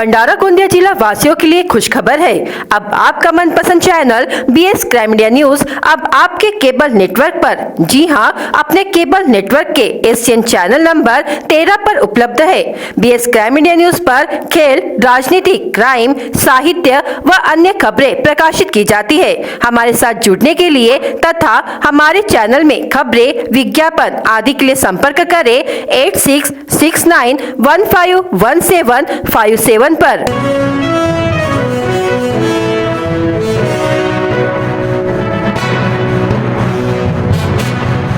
भंडारा गोंदिया जिला वासियों के लिए खुशखबर है। अब आपका मनपसंद channel BS crime India news अब आपके केबल नेटवर्क पर, जी हां, अपने केबल नेटवर्क के एशियन चैनल नंबर 13 पर उपलब्ध है। BS क्राइम इंडिया न्यूज पर खेल, राजनीति, क्राइम, साहित्य व अन्य खबरें प्रकाशित की जाती है। हमारे साथ जुड़ने के लिए तथा हमारे चैनल में खबरें, विज्ञापन आदि के लिए संपर्क करें 8669151757 पर।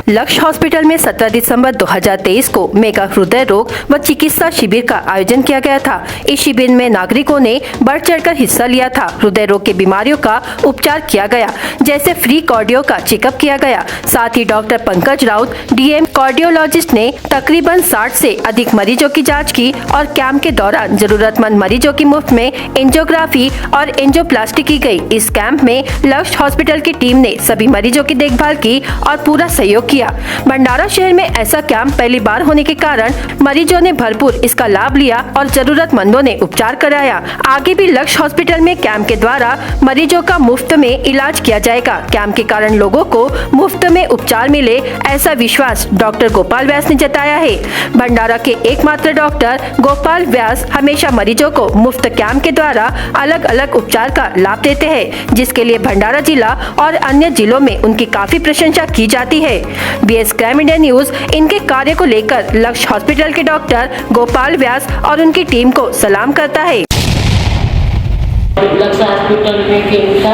लक्ष्य हॉस्पिटल में 17 दिसंबर 2023 को मेगा हृदय रोग व चिकित्सा शिविर का आयोजन किया गया था। इस शिविर में नागरिकों ने बढ़ चढ़कर हिस्सा लिया था। हृदय रोग की बीमारियों का उपचार किया गया, जैसे फ्री कार्डियो का चेकअप किया गया। साथ ही doctor Pankaj Raut DM cardiologist ने तकरीबन 60 से अधिक मरीजों की जाँच की और कैंप के दौरान जरूरतमंद मरीजों की मुफ्त में एंजियोग्राफी और एंजियोप्लास्टी की गयी। इस कैंप में लक्ष्य हॉस्पिटल की टीम ने सभी मरीजों की देखभाल की और पूरा सहयोग किया। भंडारा शहर में ऐसा कैंप पहली बार होने के कारण मरीजों ने भरपूर इसका लाभ लिया और जरूरतमंदों ने उपचार कराया। आगे भी लक्ष्य हॉस्पिटल में कैंप के द्वारा मरीजों का मुफ्त में इलाज किया जाएगा। कैंप के कारण लोगों को मुफ्त में उपचार मिले, ऐसा विश्वास डॉक्टर गोपाल व्यास ने जताया है। भंडारा के एकमात्र डॉक्टर गोपाल व्यास हमेशा मरीजों को मुफ्त कैंप के द्वारा अलग अलग उपचार का लाभ देते हैं, जिसके लिए भंडारा जिला और अन्य जिलों में उनकी काफी प्रशंसा की जाती है। BS क्राइम इंडिया न्यूज इनके कार्य को लेकर लक्ष्य हॉस्पिटल के डॉक्टर गोपाल व्यास और उनकी टीम को सलाम करता है। लक्ष्य हॉस्पिटल में कैंप था,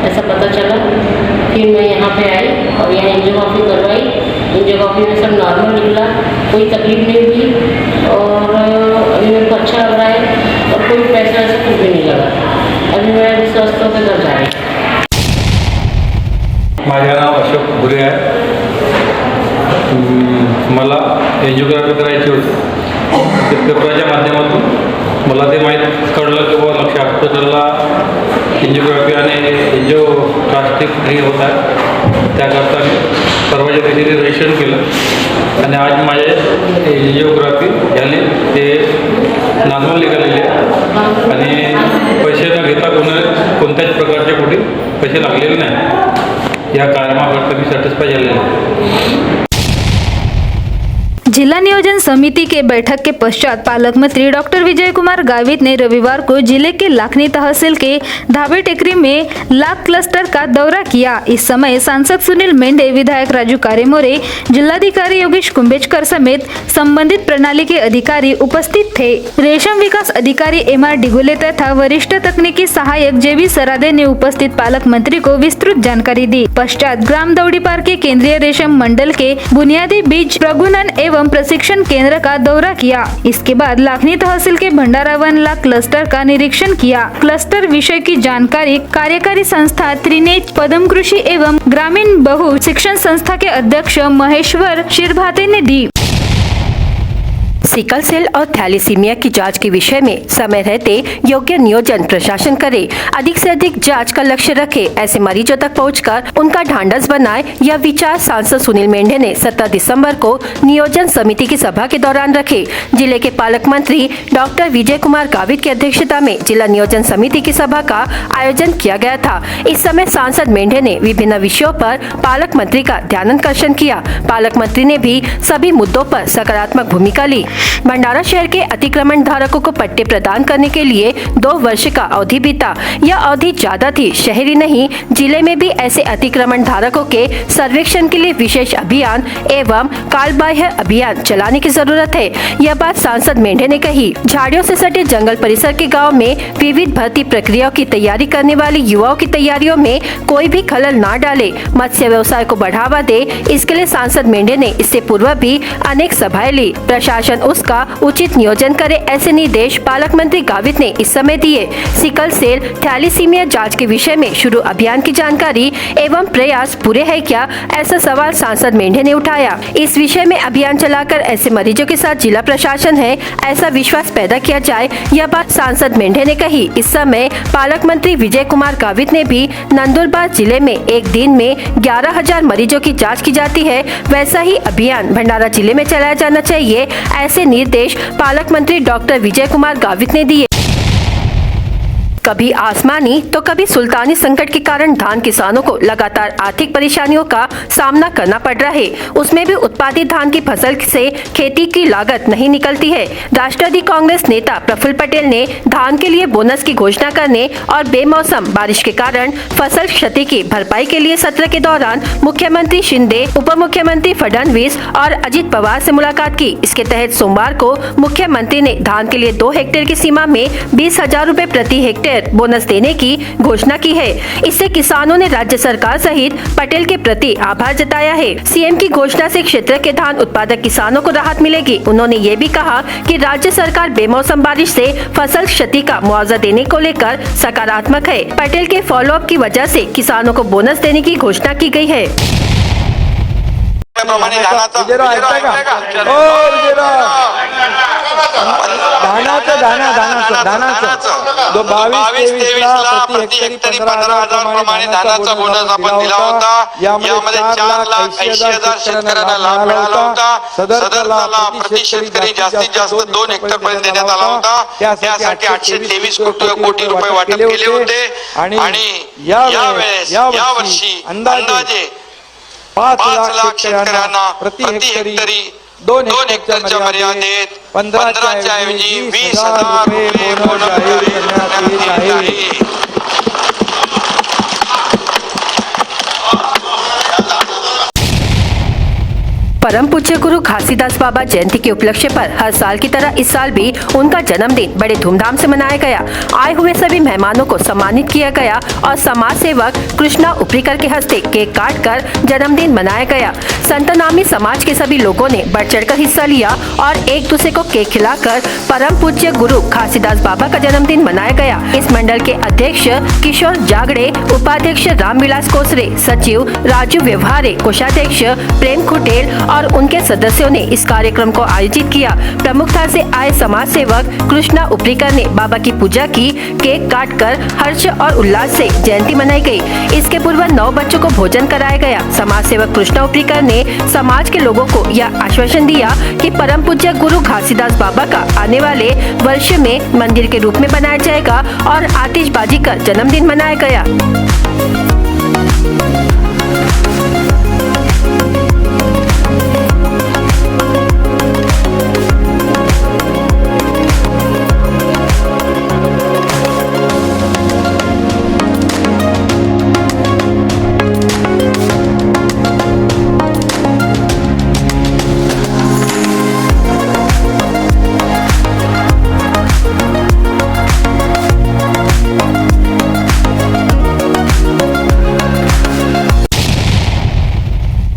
ऐसा पता चला, फिर मैं यहाँ पे आई और यहाँ एंजियोग्राफी करवाई। एंजियोग्राफी में सब नॉर्मल निकला, कोई तकलीफ नहीं हुई और अभी मेरे को अच्छा लग रहा है और कोई पैसा ऐसा कुछ भी नहीं लगा। अभी मैं स्वस्थ होकर घर जा रही। माझे नाव अशोक बुरे आहे। मला एंजियोग्राफी करायची होती, ते पेपराच्या माध्यमातून मला ते माहीत कळलं की बाबा लक्ष्य हॉस्पिटलला एंजियोग्राफी आणि एंजियोप्लास्टी फ्री होत आहे। त्याकरता मी परवाच्या दिवशी रजिस्ट्रेशन केलं आणि आज माझे एंजियोग्राफी झाली, ते नॉर्मल निघालेले आणि पैसे न घेता कोणत्याच प्रकारचे कुठे पैसे लागलेले नाही। या कार्यक्रमाकरता मी सॅटिस्फाय झालेले आहे। जिला नियोजन समिति के बैठक के पश्चात पालक मंत्री डॉक्टर विजय कुमार गावित ने रविवार को जिले के लाखनी तहसील के धाबे टेकरी में लाख क्लस्टर का दौरा किया। इस समय सांसद सुनील मेंढे, विधायक राजू कारेमोरे, जिलाधिकारी योगेश कुंभेजकर समेत संबंधित प्रणाली के अधिकारी उपस्थित थे। रेशम विकास अधिकारी MR डिगोले तथा वरिष्ठ तकनीकी सहायक JV सरादे ने उपस्थित पालक मंत्री को विस्तृत जानकारी दी। पश्चात ग्राम दौड़ी पार के केंद्रीय रेशम मंडल के बुनियादी बीज प्रगुणन एवं प्रशिक्षण केंद्र का दौरा किया। इसके बाद लाखनी तहसील के भंडारा 1 लाख क्लस्टर का निरीक्षण किया। क्लस्टर विषय की जानकारी कार्यकारी संस्था त्रिनेत्र पदम कृषि एवं ग्रामीण बहु शिक्षण संस्था के अध्यक्ष महेश्वर शिरभाते ने दी। सिकल सेल और थैलीसीमिया की जांच के विषय में समय रहते योग्य नियोजन प्रशासन करे, अधिक से अधिक जांच का लक्ष्य रखे, ऐसे मरीजों तक पहुंचकर उनका ढांढस बनाए, यह विचार सांसद सुनील मेंढे ने 17 दिसंबर को नियोजन समिति की सभा के दौरान रखे। जिले के पालक मंत्री डॉक्टर विजय कुमार गावित की अध्यक्षता में जिला नियोजन समिति की सभा का आयोजन किया गया था। इस समय सांसद मेंढे ने विभिन्न विषयों पर पालक मंत्री का ध्यानाकर्षण किया। पालक मंत्री ने भी सभी मुद्दों पर सकारात्मक भूमिका ली। भंडारा शहर के अतिक्रमण धारकों को पट्टे प्रदान करने के लिए 2 वर्ष का अवधि बीता। यह अवधि ज्यादा थी। शहरी नहीं, जिले में भी ऐसे अतिक्रमण धारकों के सर्वेक्षण के लिए विशेष अभियान एवं कालबाह्य अभियान चलाने की जरूरत है। यह बात सांसद मेंढे ने कही। झाड़ियों से सटे जंगल परिसर के गाँव में विविध भर्ती प्रक्रियाओं की तैयारी करने वाले युवाओं की तैयारियों में कोई भी खलल न डाले, मत्स्य व्यवसाय को बढ़ावा दे, इसके लिए सांसद मेंढे ने इससे पूर्व भी अनेक सभाएं ली। प्रशासन उसका उचित नियोजन करे, ऐसे निर्देश पालक मंत्री गावित ने इस समय दिए। सिकल सेल थैलीसीमिया जांच के विषय में शुरू अभियान की जानकारी एवं प्रयास पूरे है क्या, ऐसा सवाल सांसद मेंढे ने उठाया। इस विषय में अभियान चलाकर ऐसे मरीजों के साथ जिला प्रशासन है, ऐसा विश्वास पैदा किया जाए, यह बात सांसद मेंढे ने कही। इस समय पालक मंत्री विजय कुमार गावित ने भी नंदुरबार जिले में एक दिन में 11,000 मरीजों की जाँच की जाती है, वैसा ही अभियान भंडारा जिले में चलाया जाना चाहिए, ऐसे निर्देश पालक मंत्री डॉक्टर विजय कुमार गावित ने दिए। कभी आसमानी तो कभी सुल्तानी संकट के कारण धान किसानों को लगातार आर्थिक परेशानियों का सामना करना पड़ रहा है। उसमें भी उत्पादित धान की फसल से खेती की लागत नहीं निकलती है। राष्ट्रवादी कांग्रेस नेता प्रफुल्ल पटेल ने धान के लिए बोनस की घोषणा करने और बेमौसम बारिश के कारण फसल क्षति की भरपाई के लिए सत्र के दौरान मुख्यमंत्री शिंदे, उप मुख्यमंत्री फडणवीस और अजित पवार से मुलाकात की। इसके तहत सोमवार को मुख्यमंत्री ने धान के लिए 2 हेक्टेयर की सीमा में 20,000 रुपए प्रति हेक्टेयर बोनस देने की घोषणा की है। इससे किसानों ने राज्य सरकार सहित पटेल के प्रति आभार जताया है। सीएम की घोषणा से क्षेत्र के धान उत्पादक किसानों को राहत मिलेगी। उन्होंने ये भी कहा कि राज्य सरकार बेमौसम बारिश से फसल क्षति का मुआवजा देने को लेकर सकारात्मक है। पटेल के फॉलोअप की वजह से किसानों को बोनस देने की घोषणा की गई है। प्रति हेक्टरी 15,000 प्रमाणे धानाचा बोनस आपण दिला होता। यामध्ये 4,80,000 शेतकऱ्यांना लाभ मिळाला होता। सदर लाभ प्रति शेतकरी जास्तीत जास्त 2 हेक्टर पर्यंत देण्यात आला होता। त्यासाठी 823 कोटी रुपये वाटप केले होते आणि यावर्षी अंदाजे 5 लाख शेतकऱ्यांना प्रति हेक्टरी 2 हेक्टरच्या मर्यादेत 15च्या ऐवजी 20,000 रुपये बोनस जाहीर करण्यात येत आहे। परम पूज्य गुरु घासीदास बाबा जयंती के उपलक्ष्य पर हर साल की तरह इस साल भी उनका जन्मदिन बड़े धूमधाम से मनाया गया। आए हुए सभी मेहमानों को सम्मानित किया गया और समाज सेवक कृष्णा उपरीकर के हस्ते केक काटकर जन्मदिन मनाया गया। संतनामी समाज के सभी लोगों ने बढ़ चढ़कर हिस्सा लिया और एक दूसरे को केक खिलाकर परम पूज्य गुरु घासीदास बाबा का जन्मदिन मनाया गया। इस मंडल के अध्यक्ष किशोर जागड़े, उपाध्यक्ष रामविलास कोसरे, सचिव राजू व्यवहारे, कोषाध्यक्ष प्रेम खुटेल और उनके सदस्यों ने इस कार्यक्रम को आयोजित किया। प्रमुखता से आए समाज सेवक कृष्णा उपरीकर ने बाबा की पूजा की, केक काटकर हर्ष और उल्लास से जयंती मनाई गई। इसके पूर्व 9 बच्चों को भोजन कराया गया। समाज सेवक कृष्णा उपरीकर ने समाज के लोगों को यह आश्वासन दिया कि परम पूज्य गुरु घासीदास बाबा का आने वाले वर्ष में मंदिर के रूप में बनाया जाएगा और आतिशबाजी कर जन्मदिन मनाया गया।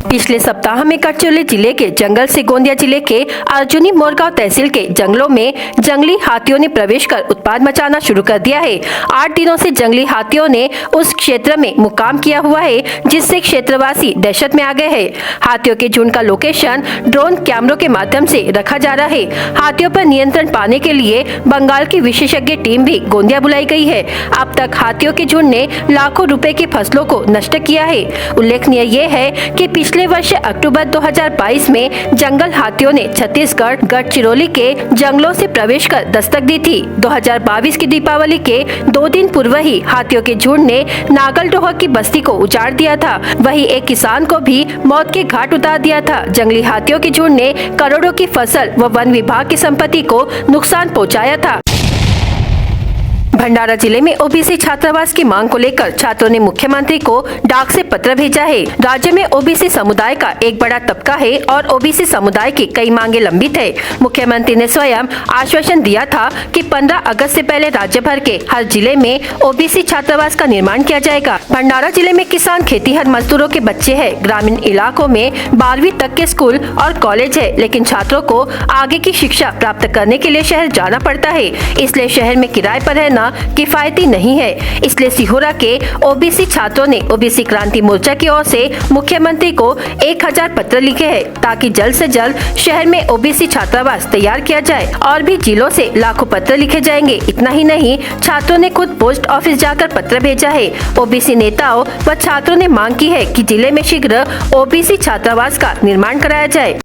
पिछले सप्ताह में गढ़चिरौली जिले के जंगल से गोंदिया जिले के अर्जुनी मोरगांव तहसील के जंगलों में जंगली हाथियों ने प्रवेश कर उत्पात मचाना शुरू कर दिया है। 8 दिनों से जंगली हाथियों ने उस क्षेत्र में मुकाम किया हुआ है, जिससे क्षेत्रवासी दहशत में आ गए हैं। हाथियों के झुंड का लोकेशन ड्रोन कैमरों के माध्यम से रखा जा रहा है। हाथियों पर नियंत्रण पाने के लिए बंगाल की विशेषज्ञ टीम भी गोंदिया बुलाई गई है। अब तक हाथियों के झुंड ने लाखों रुपए की फसलों को नष्ट किया है। उल्लेखनीय ये है कि पिछले वर्ष अक्टूबर 2022 में जंगल हाथियों ने छत्तीसगढ़ गढ़चिरौली के जंगलों से प्रवेश कर दस्तक दी थी। 2022 की दीपावली के 2 दिन पूर्व ही हाथियों के झुंड ने नागलडोहा की बस्ती को उजाड़ दिया था। वहीं एक किसान को भी मौत के घाट उतार दिया था। जंगली हाथियों के झुंड ने करोड़ों की फसल व वन विभाग की संपत्ति को नुकसान पहुँचाया था। भंडारा जिले में ओबीसी छात्रावास की मांग को लेकर छात्रों ने मुख्यमंत्री को डाक से पत्र भेजा है। राज्य में ओबीसी समुदाय का एक बड़ा तबका है और ओबीसी समुदाय की कई मांगे लंबित है। मुख्यमंत्री ने स्वयं आश्वासन दिया था कि 15 अगस्त से पहले राज्य भर के हर जिले में ओबीसी छात्रावास का निर्माण किया जाएगा। भंडारा जिले में किसान खेतीहर मजदूरों के बच्चे हैं। ग्रामीण इलाकों में 12वीं तक के स्कूल और कॉलेज है, लेकिन छात्रों को आगे की शिक्षा प्राप्त करने के लिए शहर जाना पड़ता है। इसलिए शहर में किराए पर रहना किफायती नहीं है। इसलिए सिहोरा के ओबीसी छात्रों ने ओबीसी क्रांति मोर्चा की ओर से मुख्यमंत्री को 1000 पत्र लिखे हैं, ताकि जल्द से जल्द शहर में ओबीसी छात्रावास तैयार किया जाए। और भी जिलों से लाखों पत्र लिखे जाएंगे। इतना ही नहीं, छात्रों ने खुद पोस्ट ऑफिस जाकर पत्र भेजा है। ओबीसी नेताओं व छात्रों ने मांग की है कि जिले में शीघ्र ओबीसी छात्रावास का निर्माण कराया जाए।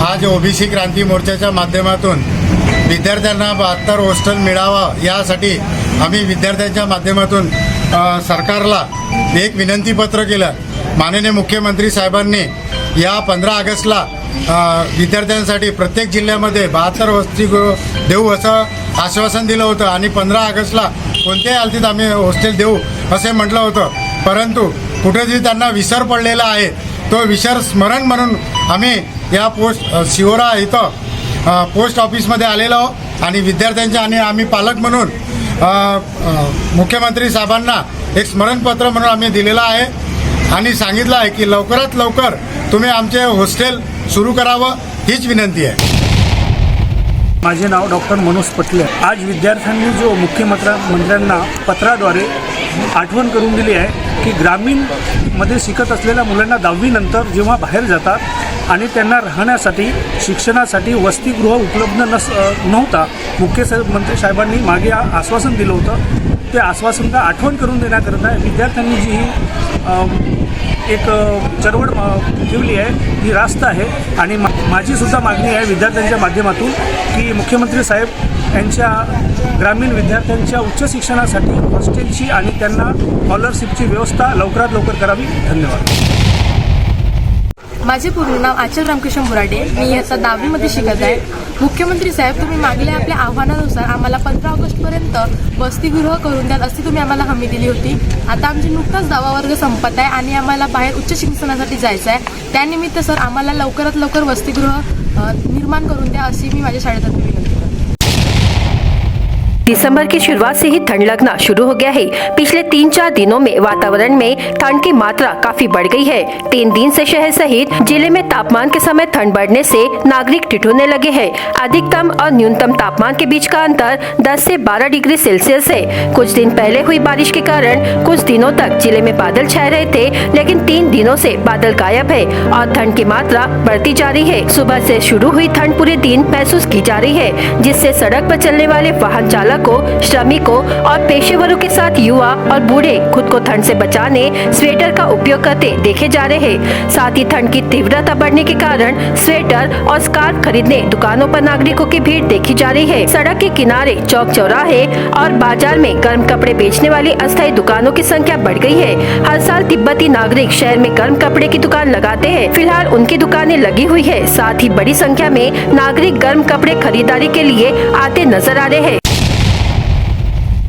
आज ओबीसी क्रांती मोर्चाच्या माध्यमातून विद्यार्थ्यांना 72 हॉस्टेल मिळावा यासाठी आम्ही विद्यार्थ्यांच्या माध्यमातून सरकारला एक विनंतीपत्र केलं. माननीय मुख्यमंत्री साहेबांनी या 15 ऑगस्टला विद्यार्थ्यांसाठी प्रत्येक जिल्ह्यामध्ये 72 वसतिगृह देऊ असं आश्वासन दिलं होतं आणि 15 ऑगस्टला कोणत्याही हालतीत आम्ही हॉस्टेल देऊ असे म्हटलं होतं. परंतु कुठेतरी त्यांना विसर पडलेला आहे. तो विसर स्मरण म्हणून आम्ही या शिवोरा इथं पोस्ट ऑफिसमध्ये आलेलो आणि विद्यार्थ्यांच्या आणि आम्ही पालक म्हणून मुख्यमंत्री साहेबांना एक स्मरणपत्र म्हणून आम्ही दिलेलं आहे आणि सांगितलं आहे की लवकरात लवकर तुम्ही आमचे हॉस्टेल सुरू करावं हीच विनंती आहे. माझे नाव डॉक्टर मनोज पटले. आज विद्यार्थ्यांनी जो मुख्यमंत्र्यांना पत्राद्वारे आठवण करून दिली आहे की ग्रामीणमध्ये शिकत असलेल्या मुलांना 10वी नंतर जेव्हा बाहेर जातात आणि त्यांना राहण्यासाठी शिक्षणासाठी वसतिगृह उपलब्ध नव्हता, मुख्यमंत्री साहेबांनी मागे आश्वासन दिलं होतं. ते आश्वासनला आठवण करून देण्याकरता विद्यार्थ्यांनी जी ही एक चळवळ ठेवली आहे ही रास्त आहे आणि माझीसुद्धा मागणी आहे विद्यार्थ्यांच्या माध्यमातून की मुख्यमंत्री साहेब यांच्या ग्रामीण विद्यार्थ्यांच्या उच्च शिक्षणासाठी हॉस्टेलची आणि त्यांना स्कॉलरशिपची व्यवस्था लवकरात लवकर करावी. धन्यवाद. माझे पूर्ण नाव आचल रामकृष्ण बुराडे. मी इयत्ता 10वीमध्ये शिकत आहे. मुख्यमंत्री साहेब, तुम्ही मागल्या आपल्या आव्हानानुसार आम्हाला 15 ऑगस्टपर्यंत वसतिगृह करून द्याल अशी तुम्ही आम्हाला हमी दिली होती. आता आमची नुकताच 10वा वर्ग संपत आहे आणि आम्हाला बाहेर उच्च शिक्षणासाठी जायचं आहे. त्यानिमित्त सर आम्हाला लवकरात लवकर वसतिगृह निर्माण करून द्या अशी मी माझ्या शाळेतर्फे विनंती करते. दिसंबर की शुरुआत से ही ठंड लगना शुरू हो गया है. पिछले 3-4 दिनों में वातावरण में ठंड की मात्रा काफी बढ़ गई है. 3 दिन से शहर सहित जिले में तापमान के समय ठंड बढ़ने से नागरिक ठिठुरने लगे हैं. अधिकतम और न्यूनतम तापमान के बीच का अंतर 10 से 12 डिग्री सेल्सियस है. कुछ दिन पहले हुई बारिश के कारण कुछ दिनों तक जिले में बादल छाए रहे थे, लेकिन 3 दिनों से बादल गायब है और ठंड की मात्रा बढ़ती जा रही है. सुबह से शुरू हुई ठंड पूरे दिन महसूस की जा रही है, जिससे सड़क पर चलने वाले वाहन चालक को, श्रमिकों और पेशेवरों के साथ युवा और बूढ़े खुद को ठंड से बचाने स्वेटर का उपयोग करते देखे जा रहे हैं. साथ ही ठंड की तीव्रता बढ़ने के कारण स्वेटर और स्कार्फ खरीदने दुकानों पर नागरिकों की भीड़ देखी जा रही है. सड़क के किनारे, चौक चौराहे और बाजार में गर्म कपड़े बेचने वाली अस्थायी दुकानों की संख्या बढ़ गई है. हर साल तिब्बती नागरिक शहर में गर्म कपड़े की दुकान लगाते हैं. फिलहाल उनकी दुकानें लगी हुई है. साथ ही बड़ी संख्या में नागरिक गर्म कपड़े खरीदारी के लिए आते नजर आ रहे हैं.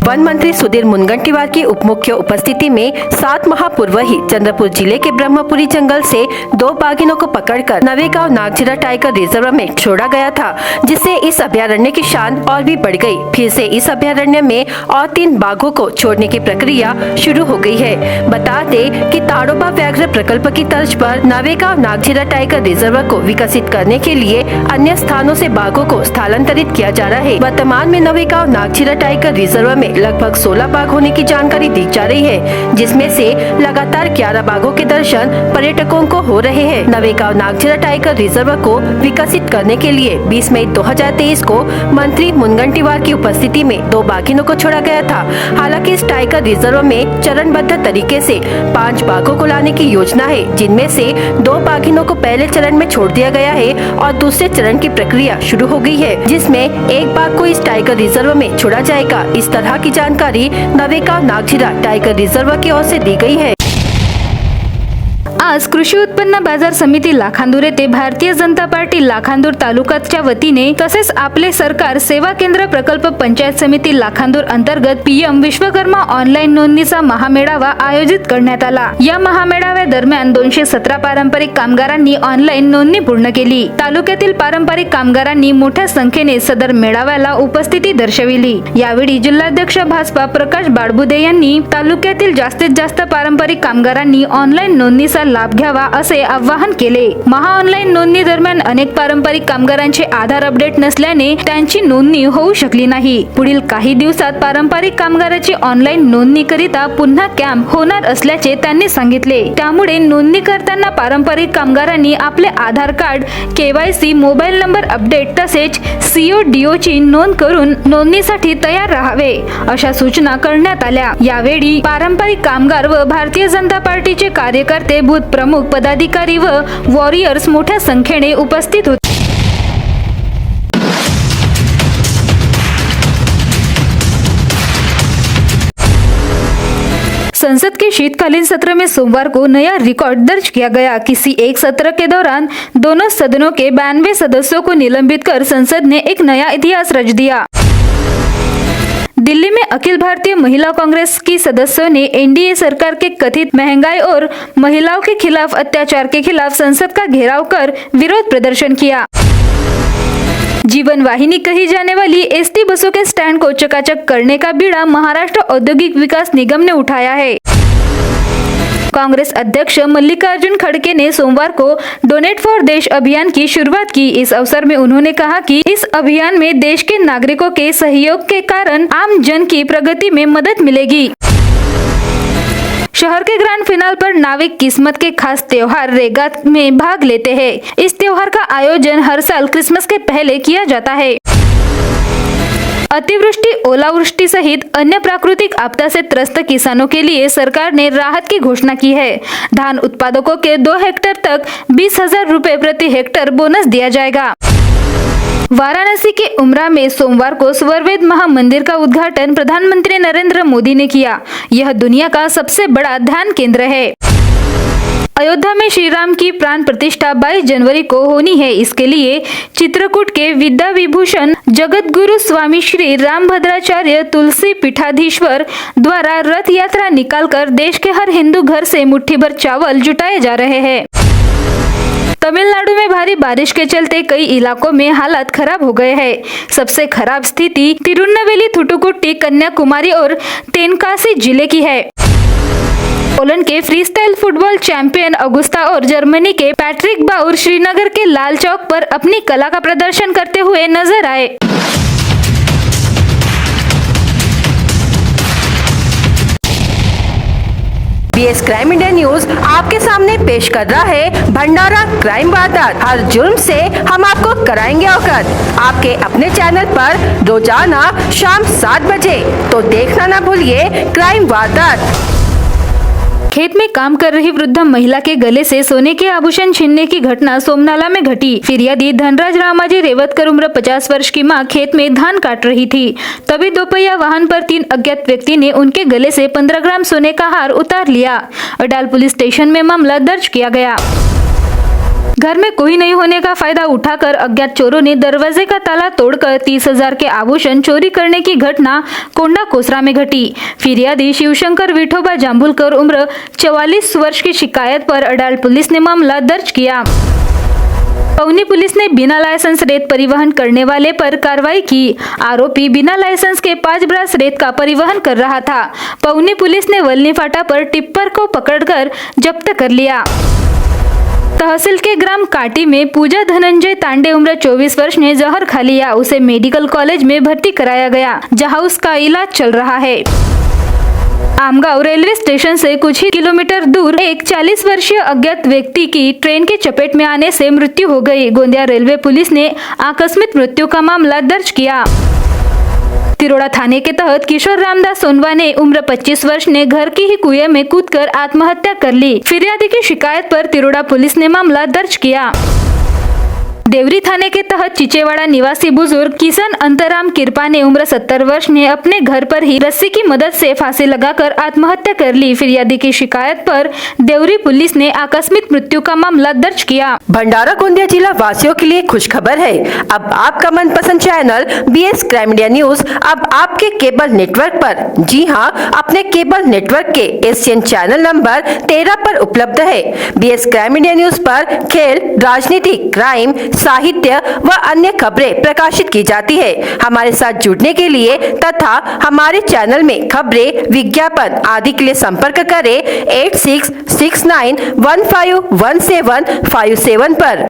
वन मंत्री सुधीर मुनगंटीवार की उपमुख्य उपस्थिति में 7 माह पूर्व ही चंद्रपुर जिले के ब्रह्मपुरी जंगल से 2 बाघिनों को पकड़कर नवेगांव नागझिरा टाइगर रिजर्व में छोड़ा गया था, जिससे इस अभयारण्य की शान और भी बढ़ गई. फिर से इस अभयारण्य में और 3 बाघों को छोड़ने की प्रक्रिया शुरू हो गई है. बता दें कि ताड़ोबा व्याघ्र प्रकल्प की तर्ज पर नवेगांव नागझिरा टाइगर रिजर्व को विकसित करने के लिए अन्य स्थानों से बाघों को स्थलांतरित किया जा रहा है. वर्तमान में नवेगांव नागझिरा टाइगर रिजर्व में लगभग 16 बाघ होने की जानकारी दी जा रही है, जिसमें से लगातार 11 बाघों के दर्शन पर्यटकों को हो रहे हैं. नवेगांव नागझिरा टाइगर रिजर्व को विकसित करने के लिए 20 मई 2023 को मंत्री मुनगंटीवार की उपस्थिति में 2 बाघिनों को छोड़ा गया था. हालांकि इस टाइगर रिजर्व में चरणबद्ध तरीके से 5 बाघों को लाने की योजना है, जिनमें से 2 बाघिनों को पहले चरण में छोड़ दिया गया है और दूसरे चरण की प्रक्रिया शुरू हो गई है, जिसमें एक बाघ को इस टाइगर रिजर्व में छोड़ा जाएगा. इस तरह की जानकारी नवेगांव नागझिरा टाइगर रिजर्व की ओर से दी गई है. आज कृषी उत्पन्न बाजार समिती लाखांदूर येथे भारतीय जनता पार्टी लाखांदूर तालुक्याच्या वतीने तसेच आपले सरकार सेवा केंद्र प्रकल्प पंचायत समिती लाखांदूर अंतर्गत पीएम विश्वकर्मा ऑनलाईन नोंदणीचा महामेळावा आयोजित करण्यात आला. या महामेळाव्या दरम्यान 217 पारंपरिक कामगारांनी ऑनलाईन नोंदणी पूर्ण केली. तालुक्यातील पारंपरिक कामगारांनी मोठ्या संख्येने सदर मेळाव्याला उपस्थिती दर्शविली. यावेळी जिल्हाध्यक्ष भाजपा प्रकाश बाळबुदे यांनी तालुक्यातील जास्तीत जास्त पारंपरिक कामगारांनी ऑनलाईन नोंदणीचा लाभ घ्यावा असे आवाहन केले. महा ऑनलाईन नोंदणी दरम्यान अनेक पारंपरिक कामगारांचे आधार अपडेट नसल्याने त्यांची नोंदणी होऊ शकली नाही. पुढील काही दिवसात पारंपरिक कामगाराची ऑनलाईन नोंदणी करिता पुन्हा कॅम्प होणार असल्याचे त्यांनी सांगितले. त्यामुळे नोंदणी करताना पारंपरिक कामगारांनी आपले Aadhaar card, KYC, mobile number update तसेच CODO ची नोंद करून नोंदणीसाठी तयार राहावे अशा सूचना करण्यात आल्या. यावेळी पारंपरिक कामगार व भारतीय जनता पार्टीचे कार्यकर्ते, बूथ प्रमुख, पदाधिकारी व वॉरियर्स मोठ्या संख्येने उपस्थित होते. संसद के शीतकालीन सत्र में सोमवार को नया रिकॉर्ड दर्ज किया गया। किसी एक सत्र के दौरान दोनों सदनों के 92 सदस्यों को निलंबित कर संसद ने एक नया इतिहास रच दिया। दिल्ली में अखिल भारतीय महिला कांग्रेस की सदस्यों ने एनडीए सरकार के कथित महंगाई और महिलाओं के खिलाफ अत्याचार के खिलाफ संसद का घेराव कर विरोध प्रदर्शन किया। जीवन वाहिनी कही जाने वाली एसटी बसों के स्टैंड को चकाचक करने का बीड़ा महाराष्ट्र औद्योगिक विकास निगम ने उठाया है। कांग्रेस अध्यक्ष मल्लिकार्जुन खड़गे ने सोमवार को डोनेट फॉर देश अभियान की शुरुआत की। इस अवसर में उन्होंने कहा कि इस अभियान में देश के नागरिकों के सहयोग के कारण आम जन की प्रगति में मदद मिलेगी। शहर के ग्रैंड फिनाल पर नाविक किस्मत के खास त्योहार रेगात में भाग लेते हैं। इस त्योहार का आयोजन हर साल क्रिसमस के पहले किया जाता है। अतिवृष्टि, ओलावृष्टि सहित अन्य प्राकृतिक आपदा से त्रस्त किसानों के लिए सरकार ने राहत की घोषणा की है। धान उत्पादकों के 2 हेक्टेयर तक 20,000 रुपए प्रति हेक्टेयर बोनस दिया जाएगा। वाराणसी के उमरा में सोमवार को स्वरवेद महामंदिर का उद्घाटन प्रधानमंत्री नरेंद्र मोदी ने किया। यह दुनिया का सबसे बड़ा ध्यान केंद्र है। अयोध्या में श्री राम की प्राण प्रतिष्ठा 22 जनवरी को होनी है। इसके लिए चित्रकूट के विद्या विभूषण जगत गुरु स्वामी श्री रामभद्राचार्य तुलसी पीठाधीश्वर द्वारा रथ यात्रा निकालकर देश के हर हिंदू घर से मुट्ठी भर चावल जुटाए जा रहे हैं। तमिलनाडु में भारी बारिश के चलते कई इलाकों में हालात खराब हो गए हैं। सबसे खराब स्थिति तिरुनेलवेली, थुटुकुडी, कन्याकुमारी और तेनकासी जिले की है। पोलैंड के फ्रीस्टाइल फुटबॉल चैंपियन अगुस्ता और जर्मनी के पैट्रिक बाउर श्रीनगर के लाल चौक पर अपनी कला का प्रदर्शन करते हुए नजर आए। बीएस क्राइम इंडिया न्यूज आपके सामने पेश कर रहा है भंडारा क्राइम वारदात। हर जुर्म से हम आपको कराएंगे अवगत। आपके अपने चैनल पर रोजाना शाम 7 बजे, तो देखना ना भूलिए क्राइम वारदात। खेत में काम कर रही वृद्ध महिला के गले से सोने के आभूषण छीनने की घटना सोमनाला में घटी। फिरियादी धनराज रामाजी रेवतकर उम्र 50 वर्ष की मां खेत में धान काट रही थी। तभी दोपहिया वाहन पर 3 अज्ञात व्यक्ति ने उनके गले से 15 ग्राम सोने का हार उतार लिया। अडाल पुलिस स्टेशन में मामला दर्ज किया गया। घर में कोई नहीं होने का फायदा उठाकर अज्ञात चोरों ने दरवाजे का ताला तोड़कर 30,000 के आभूषण चोरी करने की घटना कोंडा कोसरा में घटी। फिरियादी शिवशंकर विठोबा जांभुलकर उम्र 44 वर्ष की शिकायत पर अडाल पुलिस ने मामला दर्ज किया। पौनी पुलिस ने बिना लाइसेंस रेत परिवहन करने वाले पर कार्रवाई की। आरोपी बिना लाइसेंस के 5 ब्रास रेत का परिवहन कर रहा था। पौनी पुलिस ने वल्ली फाटा पर टिप्पर को पकड़कर जब्त कर लिया। तहसील के ग्राम काटी में पूजा धनंजय तांडे उम्र 24 वर्ष ने जहर खा लिया। उसे मेडिकल कॉलेज में भर्ती कराया गया, जहां उसका इलाज चल रहा है। आमगांव रेलवे स्टेशन से कुछ ही किलोमीटर दूर एक 40 वर्षीय अज्ञात व्यक्ति की ट्रेन के चपेट में आने से मृत्यु हो गई। गोंदिया रेलवे पुलिस ने आकस्मिक मृत्यु का मामला दर्ज किया। तिरोड़ा थाने के तहत किशोर रामदास सोनवा ने उम्र 25 वर्ष ने घर की ही कुएं में कूदकर आत्महत्या कर ली। फिरियादी की शिकायत पर तिरोड़ा पुलिस ने मामला दर्ज किया। देवरी थाने के तहत चिचेवाड़ा निवासी बुजुर्ग किशन अंतराम किरपा ने उम्र 70 वर्ष ने अपने घर पर ही रस्सी की मदद से फांसी लगाकर आत्महत्या कर ली। फिरियादी की शिकायत पर देवरी पुलिस ने आकस्मिक मृत्यु का मामला दर्ज किया। भंडारा गोंदिया जिला वासियों के लिए खुश खबर है। अब आपका मनपसंद channel BS crime India news अब आपके केबल नेटवर्क पर, जी हाँ, अपने केबल नेटवर्क के एशियन चैनल नंबर 13 पर उपलब्ध है। बीएस क्राइम इंडिया न्यूज पर खेल, राजनीति, क्राइम, साहित्य व अन्य खबरें प्रकाशित की जाती है। हमारे साथ जुड़ने के लिए तथा हमारे चैनल में खबरें, विज्ञापन आदि के लिए संपर्क करें 8669151757 पर।